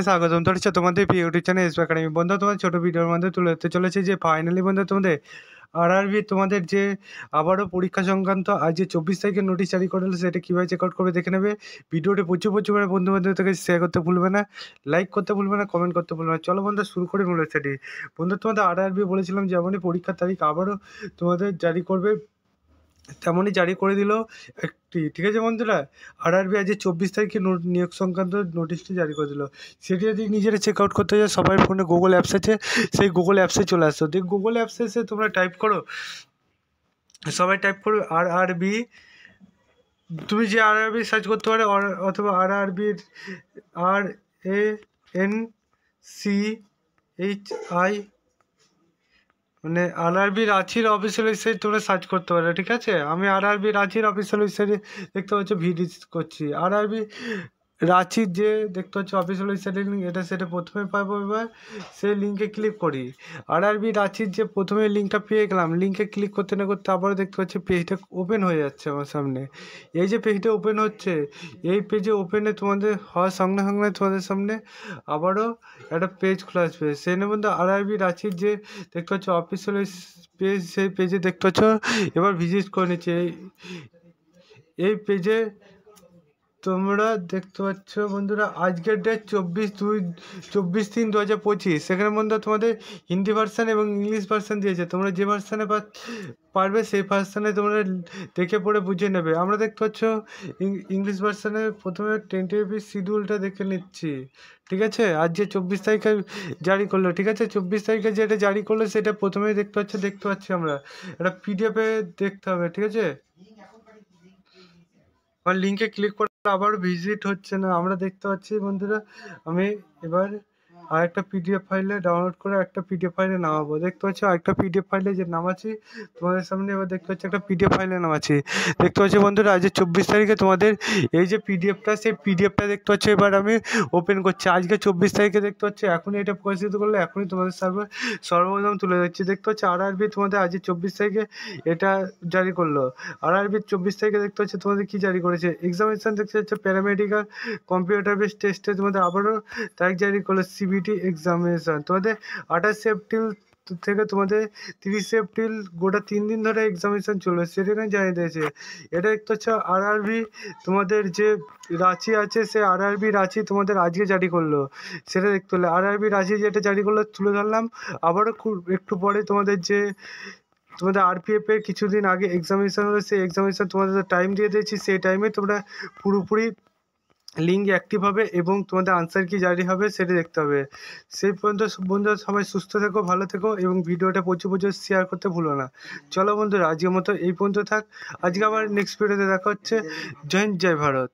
স্বাগতম তো তোমাদের প্রিয় ইউটিউব চ্যানেল এসবি একাডেমি। বন্ধু তোমার ছোট ভিডিওর মধ্যে তুলে ধরতে চলেছে যে ফাইনালি বন্ধু তোমাদের আরআরবি তোমাদের যে আবারও পরীক্ষা সংক্রান্ত আজ যে 24 তারিখে নোটিশ জারি করলো সেটা কীভাবে চেক আউট করবে দেখে নেবে। ভিডিওটি প্রচুর করে বন্ধু বান্ধবের থেকে শেয়ার করতে ভুলবে না, লাইক করতে ভুলবে না, কমেন্ট করতে ভুলবে না। চলো বন্ধু শুরু করে মূল সেটি। বন্ধু তোমাদের আরআরবি বলেছিলাম যেমনই পরীক্ষার তারিখ আবারও তোমাদের জারি করবে তেমনই জারি করে দিল একটি, ঠিক আছে বন্ধুরা। আরআরবি আজ 24 তারিখে নিয়োগ সংক্রান্ত নোটিশটি জারি করে দিল। সেটি যদি নিজেরা চেক আউট করতে যায় সবার ফোনে গুগল অ্যাপস আছে, সেই গুগল অ্যাপসে চলে আসতো। দেখ গুগল অ্যাপসে এসে তোমরা টাইপ করো, সবাই টাইপ করো আরআরবি। তুমি যে আরআরবি সার্চ করতে পারো অথবা আরআরবির RANCHI মানে আরআরবি রাঁচির অফিসিয়াল ওয়েবসাইট তোমরা সার্চ করতে পারো, ঠিক আছে। আমি আরআরবি রাঁচির অফিসিয়াল ওয়েবসাইটে দেখতে পাচ্ছ ভিডিও করছি। আরআরবি রাঁচির যে দেখতে পাচ্ছ অফিসিয়াল ওয়েবসাইটের লিঙ্ক, এটা সেটা প্রথমে পাবো। এবার সেই লিঙ্কে ক্লিক করি। আরআরবি রাঁচির যে প্রথমে লিঙ্কটা পেয়ে গেলাম, লিঙ্কে ক্লিক করতে না করতে আবারও দেখতে পাচ্ছি পেজটা ওপেন হয়ে যাচ্ছে আমার সামনে। এই যে পেজটা ওপেন হচ্ছে, এই পেজে ওপেনে তোমাদের হওয়ার সঙ্গে সঙ্গে তোমাদের সামনে আবারও একটা পেজ খোলা আসবে। সেই মধ্যে আরআরবি রাঁচির যে দেখতে পাচ্ছ অফিসিয়াল পেজ, সেই পেজে দেখতে পাচ্ছ এবার ভিজিট করে নিচ্ছে। এই পেজে তোমরা দেখতে পাচ্ছ বন্ধুরা আজকের ডেট 24/3/2025। সেখানে বন্ধু তোমাদের হিন্দি ভার্সান এবং ইংলিশ ভার্সান দিয়েছে। তোমরা যে ভার্সানে পারবে সেই ভার্সানে তোমরা দেখে পড়ে বুঝে নেবে। আমরা দেখতে পাচ্ছ ইংলিশ ভার্সানে প্রথমে টেন্টেটিভ শিডিউলটা দেখে নিচ্ছি, ঠিক আছে। আজ যে 24 তারিখে জারি করলো, ঠিক আছে। 24 তারিখে যেটা জারি করলো সেটা প্রথমেই দেখতে পাচ্ছি আমরা একটা পিডিএফে দেখতে হবে, ঠিক আছে। আমার লিঙ্কে ক্লিক করে আবার ভিজিট হচ্ছে না, আমরা দেখতে পাচ্ছি বন্ধুরা। আমি এবার আরেকটা পিডিএফ ফাইলে ডাউনলোড করে একটা পিডিএফ ফাইলে নামাবো। দেখতে পাচ্ছি আরেকটা পিডিএফ ফাইলে যে নামাচ্ছি তোমাদের সামনে। এবার দেখতে পাচ্ছি একটা পিডিএফ ফাইলে নামাচ্ছি। দেখতে পাচ্ছি বন্ধুরা আজ 24 তারিখে তোমাদের এই যে পিডিএফটা, সেই পিডিএফটা দেখতে পাচ্ছি এবার আমি ওপেন করছি। আজকে 24 তারিখে দেখতে পাচ্ছি এখনই এটা প্রকাশিত করলে এখনই তোমাদের সর্বপ্রথম তুলে দিচ্ছি। দেখতে পাচ্ছি আরআরবি তোমাদের আজ 24 তারিখে এটা জারি করলো। আরআরবি 24 তারিখে দেখতে পাচ্ছি তোমাদের কি জারি করেছে। এক্সামিনেশন দেখতে পাচ্ছি প্যারামেডিক্যাল কম্পিউটার বেস টেস্টে তোমাদের আবারও তারিখ জারি করলো। সিবিটি এক্সামিনেশন তোমাদের 28 এপ্রিল থেকে তোমাদের 30 এপ্রিল, গোটা 3 দিন ধরে এক্সামিনেশন চলবে, সেখানে জানিয়ে দিয়েছে। এটা দেখতে হচ্ছে আরআরবি তোমাদের যে রাঁচি আছে, সে আরআরবি রাঁচি তোমাদের আজকে জারি করলো, সেটা দেখতে হলে আরআরবি রাঁচি যেটা জারি করলো তুলে ধরলাম। আবারও একটু পরে তোমাদের আরপিএফ এর কিছুদিন আগে এক্সামিনেশন হলো, সেই এক্সামিনেশন তোমাদের টাইম দিয়ে দিয়েছি। সেই টাইমে তোমরা পুরোপুরি লিঙ্ক অ্যাক্টিভ হবে এবং তোমাদের আনসার কি জারি হবে সেটা দেখতে হবে। সেই পর্যন্ত বন্ধুরা সবাই সুস্থ থেকো, ভালো থেকো এবং ভিডিওটা প্রচুর শেয়ার করতে ভুলো না। চলো বন্ধুরা আজকের মতো এই পর্যন্ত থাক। আজকে আবার নেক্সট ভিডিওতে দেখা হচ্ছে। জয় হিন্দ, জয় ভারত।